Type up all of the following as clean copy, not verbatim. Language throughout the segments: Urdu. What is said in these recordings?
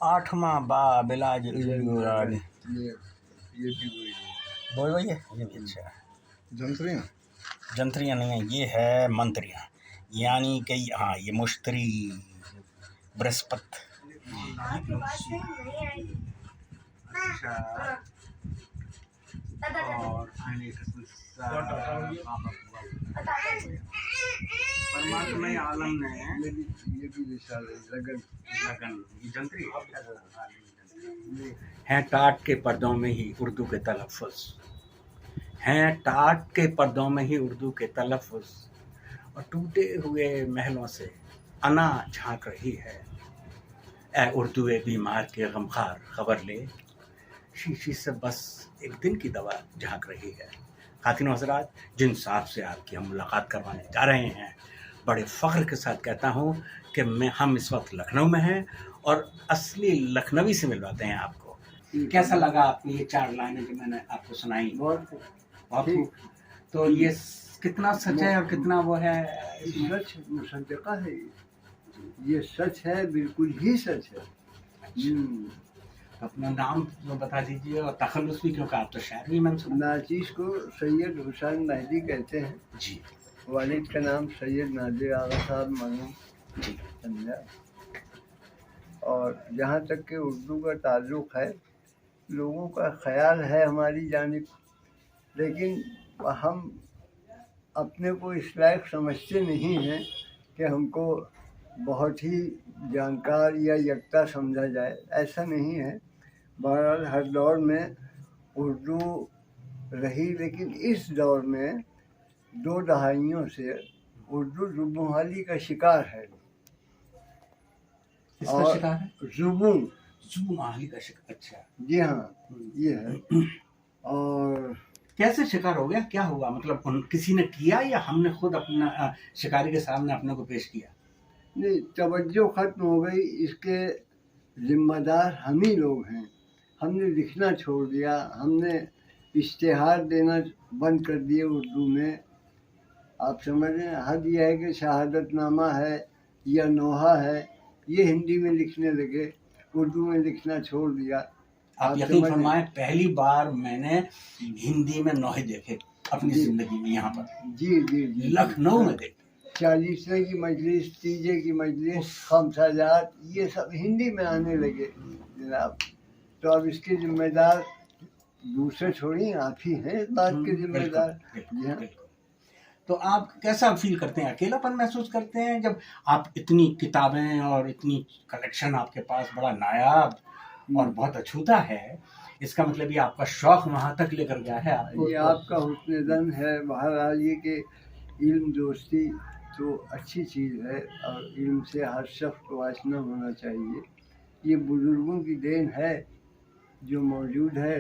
8واں باب علاج یہ بھی وہی ہے. وہی ہے یہ بھی اچھا ہے. جنتریاں جنتریاں نہیں ہیں، یہ ہے منتریاں، یعنی کہ ہاں یہ مشتری برہسپت. اچھا اور پرماتما عالم نے یہ بھی رسالہ لگن جنتری ہیں ٹاٹ کے پردوں میں ہی اردو کے تلفظ، ہیں ٹاٹ کے پردوں میں ہی اردو کے تلفظ، اور ٹوٹے ہوئے محلوں سے انا جھانک رہی ہے. اے اردو بیمار کے غمخوار خبر لے، شیشی سے بس ایک دن کی دوا جھانک رہی ہے. خواتین و حضرات، جن صاحب سے آپ کی ہم ملاقات کروانے جا رہے ہیں، بڑے فخر کے ساتھ کہتا ہوں کہ ہم اس وقت لکھنؤ میں ہیں اور اصلی لکھنوی سے ملواتے ہیں آپ کو. کیسا لگا آپ کو یہ 4 لائنیں جو میں نے آپ کو سنائی؟ بہت تو یہ کتنا سچ ہے اور کتنا وہ ہے؟ سچ مصدقہ ہے، یہ سچ ہے، بالکل ہی سچ ہے. اپنا نام بتا دیجیے اور تخلص بھی، کیونکہ آپ تو شاعر بھی منسوب. ناچیز کو سید حسین مہدی کہتے ہیں. جی والد کا نام سید نادر آغا صاحب مرحوم جی. سمجھا. اور جہاں تک کہ اردو کا تعلق ہے، لوگوں کا خیال ہے ہماری جانب، لیکن ہم اپنے کو اس لائق سمجھتے نہیں ہیں کہ ہم کو بہت ہی جانکار یا یکتا سمجھا جائے. ایسا نہیں ہے. بہرحال ہر دور میں اردو رہی، لیکن اس دور میں 2 دہائیوں سے اردو زبوں کا شکار ہے. اس کا شکار ہے زبوں کا شکار. اچھا جی ہاں یہ ہے. اور کیسے شکار ہو گیا؟ کیا ہوا؟ مطلب کسی نے کیا یا ہم نے خود اپنا شکاری کے سامنے اپنے کو پیش کیا؟ نہیں، توجہ ختم ہو گئی. اس کے ذمہ دار ہم ہی لوگ ہیں. ہم نے لکھنا چھوڑ دیا، ہم نے اشتہار دینا بند کر دیے اردو میں. آپ سمجھ رہے ہیں؟ حد یہ ہے کہ شہادت نامہ ہے یا نوحہ ہے، یہ ہندی میں لکھنے لگے، اردو میں لکھنا چھوڑ دیا. آپ یقین فرمائیں، پہلی بار میں نے ہندی میں نوحے دیکھے اپنی زندگی میں یہاں پر. جی جی جی لکھنؤ میں دیکھے. 40ویں کی مجلس، تیجے کی مجلس، خمسہ یہ سب ہندی میں آنے لگے جناب. تو اب اس کے ذمہ دار دوسرے چھوڑی، آپ ہی ہیں اس بات کے ذمہ دار. جی ہاں. تو آپ کیسا فیل کرتے ہیں؟ اکیلا پن محسوس کرتے ہیں جب آپ اتنی کتابیں اور اتنی کلیکشن آپ کے پاس بڑا نایاب اور بہت اچھوتا ہے؟ اس کا مطلب یہ آپ کا شوق وہاں تک لے کر گیا ہے آپ کو. یہ آپ کا حسن ظن ہے. بہرحال یہ کہ علم دوستی تو اچھی چیز ہے، اور علم سے ہر شخص کو آشنا ہونا چاہیے. یہ بزرگوں کی دین ہے جو موجود ہے.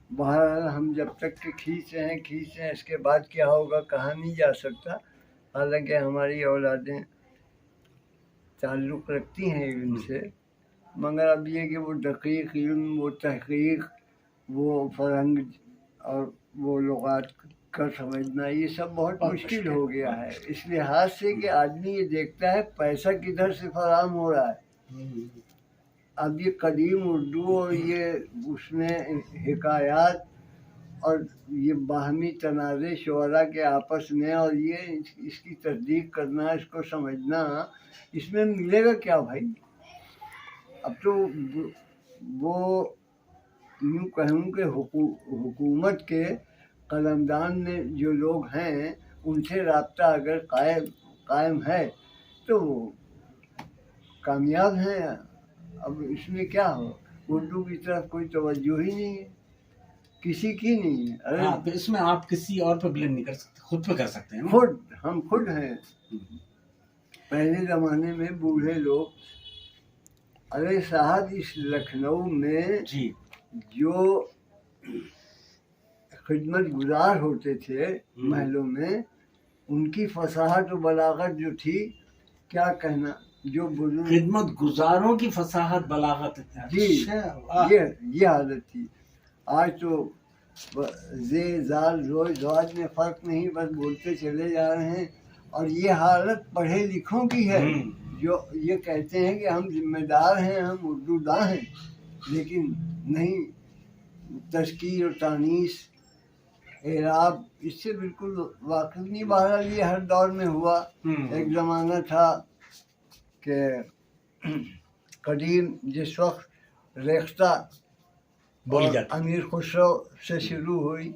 بہرحال ہم جب تک کہ کھینچ رہے ہیں، اس کے بعد کیا ہوگا کہا نہیں جا سکتا. حالانکہ ہماری اولادیں تعلق رکھتی ہیں علم سے، مگر اب یہ کہ وہ دقیق علم، وہ تحقیق، وہ فرہنگ اور وہ لغات کا سمجھنا، یہ سب بہت مشکل ہو گیا ہے. اس لحاظ سے کہ آدمی یہ دیکھتا ہے پیسہ کدھر سے فراہم ہو رہا ہے. اب یہ قدیم اردو اور یہ اس میں حکایات اور یہ باہمی تنازع شعراء کے آپس میں، اور یہ اس کی تصدیق کرنا، اس کو سمجھنا، اس میں ملے گا کیا بھائی؟ اب تو وہ یوں کہوں کہ حکومت کے قلمدان میں جو لوگ ہیں، ان سے رابطہ اگر قائم ہے تو وہ کامیاب ہیں. اب اس میں کیا ہو، اردو کی طرف کوئی توجہ ہی نہیں ہے، کسی کی نہیں ہے. تو اس میں آپ کسی اور پہ بلیم نہیں کر سکتے، خود پہ کر سکتے ہیں. ہم خود ہیں. پہلے زمانے میں بوڑھے لوگ، ارے صاحب اس لکھنؤ میں جو خدمت گزار ہوتے تھے محلوں میں، ان کی فصاحت و بلاغت جو تھی، کیا کہنا. جو بزرگ خدمت گزاروں کی فصاحت بلاغت، جی یہ حالت تھی. آج تو زال روز زواج میں فرق نہیں، بس بولتے چلے جا رہے ہیں. اور یہ حالت پڑھے لکھوں کی ہے، جو یہ کہتے ہیں کہ ہم ذمہ دار ہیں، ہم اردو داں ہیں، لیکن نہیں، تذکیر و تانیث، اعراب اس سے بالکل واقف نہیں. بہرحال یہ ہر دور میں ہوا. ایک زمانہ تھا کہ قدیم جس وقت ریختہ بولی اور جاتی. امیر خسرو سے شروع ہوئی،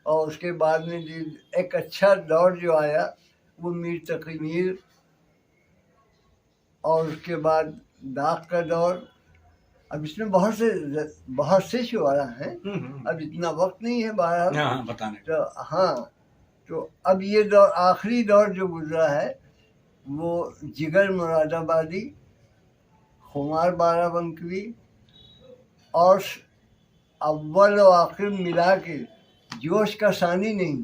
اور اس کے بعد میں ایک اچھا دور جو آیا وہ میر تقی میر، اور اس کے بعد داغ کا دور. اب اس میں بہت سے شعراء ہیں، اب اتنا وقت نہیں ہے بہرحال. ہاں بتانے. تو ہاں، تو اب یہ دور، آخری دور جو گزرا ہے وہ جگر مراد آبادی، خمار بارہ بنکوی اور اول و آخر ملا کے جوش کا ثانی نہیں.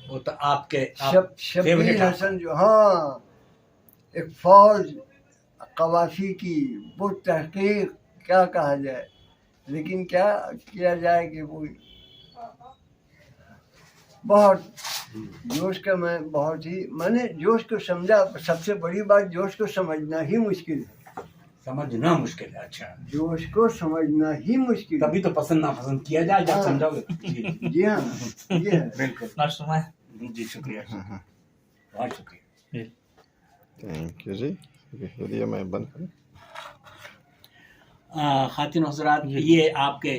وہ تو آپ کے شبیر حسن جو، ہاں، ایک فوج قوافی کی وہ تحقیق، کیا کہا جائے. لیکن کیا کیا جائے کہ وہ بہت جوش کا، میں نے جوش کو سمجھا. سب سے بڑی بات جوش کو سمجھنا ہی مشکل ہے. سمجھنا مشکل ہے. اچھا، جوش کو سمجھنا ہی مشکل ہے. تبھی تو پسند ناپسند کیا جائے جب سمجھو گے. جی ہاں، یہ ہے. بالکل. جی شکریہ، بہت شکریہ. تھینک یو جی. یہ میں بند کروں. خواتین و حضرات، یہ آپ کے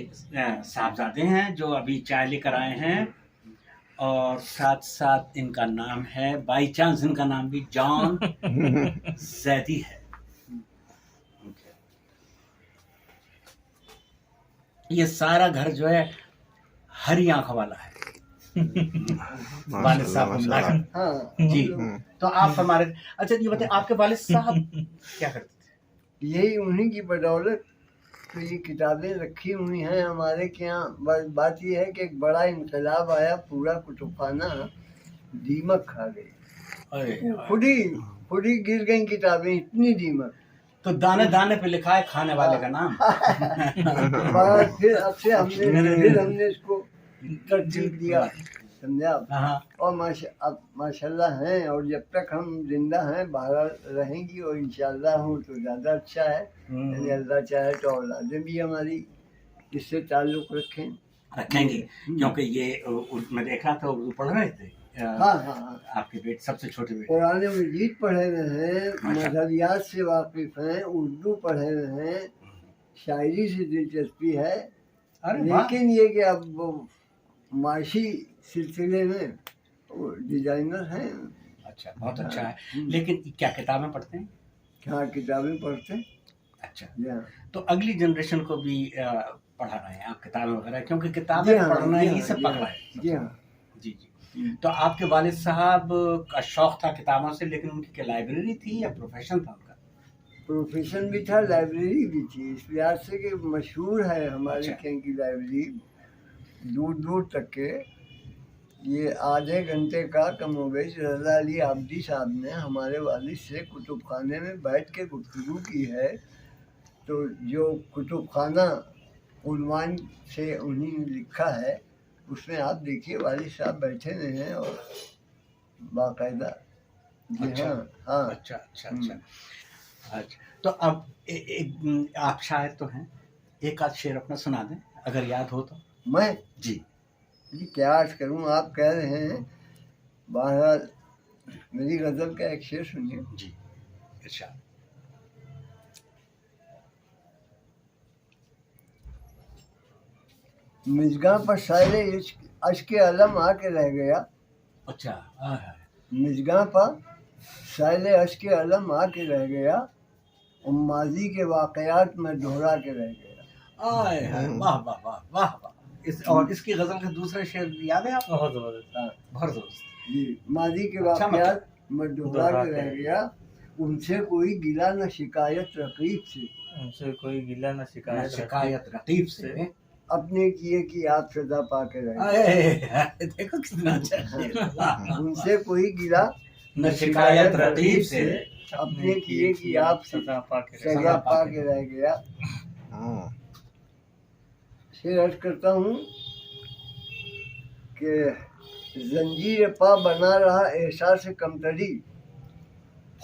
صاحبزادے ہیں جو ابھی چائے لے کر آئے ہیں، اور ساتھ ساتھ ان کا نام ہے، بائی چانس ان کا نام بھی جان زیدی ہے. یہ سارا گھر جو ہے ہری آنکھ والا ہے. والد صاحب کو ملا کر. ہاں جی، تو آپ فرما رہے. اچھا یہ بتائیں، آپ کے والد صاحب کیا کرتے تھے؟ یہی انہی کی بدولت تو یہ کتابیں رکھی ہوئی ہیں ہمارے کے یہاں. بات یہ ہے کہ ایک بڑا انقلاب آیا، پورا کتب خانہ دیمک کھا گئی. خود ہی گر گئیں کتابیں، اتنی دیمک. تو دانے دانے پہ لکھا ہے کھانے والے کا نام. پھر اب سے ہم نے اس کو ترتیب دیا، سمجھا. اور ماشاء اللہ ہیں، اور جب تک ہم زندہ ہیں باہر رہیں گی، اور انشاءاللہ ہوں تو زیادہ اچھا ہے. یعنی اللہ چاہے تو اولادیں بھی ہماری اس سے تعلق رکھیں گی، کیونکہ یہ میں دیکھا تھا اردو پڑھ رہے تھے. ہاں ہاں، آپ کے بیٹے سب سے چھوٹے بیٹے قرآن مجید پڑھے ہوئے ہیں، مذہبیات سے واقف ہیں، اردو پڑھے ہوئے ہیں، شاعری سے دلچسپی ہے. لیکن یہ کہ اب معاشی سلسلے میں ڈیزائنر ہیں. اچھا، بہت اچھا ہے. لیکن کیا کتابیں پڑھتے ہیں؟ ہاں، کتابیں پڑھتے ہیں. اچھا، تو اگلی جنریشن کو بھی پڑھا رہے ہیں آپ کتابیں وغیرہ، کیونکہ کتابیں پڑھنا ہی سے پکڑا ہے. جی ہاں. جی جی. تو آپ کے والد صاحب کا شوق تھا کتابوں سے، لیکن ان کی کیا لائبریری تھی یا پروفیشن تھا ان کا؟ پروفیشن بھی تھا، لائبریری بھی تھی. اس لحاظ سے کہ مشہور ہے ہمارے یہاں کی لائبریری، دور دور تک کے. یہ آدھے گھنٹے کا کم و بیش رضا علی عابدی صاحب نے ہمارے والد سے کتب خانے میں بیٹھ کے گفتگو کی ہے. تو جو کتب خانہ عنوان سے انہیں نے لکھا ہے، اس میں آپ دیکھیے والد صاحب بیٹھے ہوئے ہیں اور باقاعدہ. اچھا ہاں. اچھا اچھا اچھا اچھا. تو اب آپ شاعر تو ہیں، ایک آدھ شعر اپنا سنا دیں اگر یاد ہو تو. میں جی کیا عرض کروں، آپ کہہ رہے ہیں. بہرحال میری غزل کا ایک شعر سنیے. جی ارشاد. مژگاں پر سائل اشک علم آ کے رہ گیا. اچھا. مژگاں پر سائل اشک علم آ کے رہ گیا، ماضی کے واقعات میں دہرا کے رہ گیا. واہ واہ واہ واہ واہ. اور اس کی غزل کے دوسرے شعر یاد ہے آپ کو؟ بہت زبردست. بہت زبردست. جی، ماضی کے واقعات میں دہرا کے رہ گیا، ان سے کوئی گلہ نہ شکایت رقیب سے. ان سے کوئی گلہ نہ شکایت رقیب سے. اپنے کیے کی آپ سزا پا کے رہ گیا. دیکھو کتنا اچھا. ان سے کوئی گلہ نہ شکایت رقیب سے، اپنے کیے کی آپ سزا پا کے رہ گیا. شعر عرض کرتا ہوں کہ زنجیر پا بنا رہا احساس کمتری،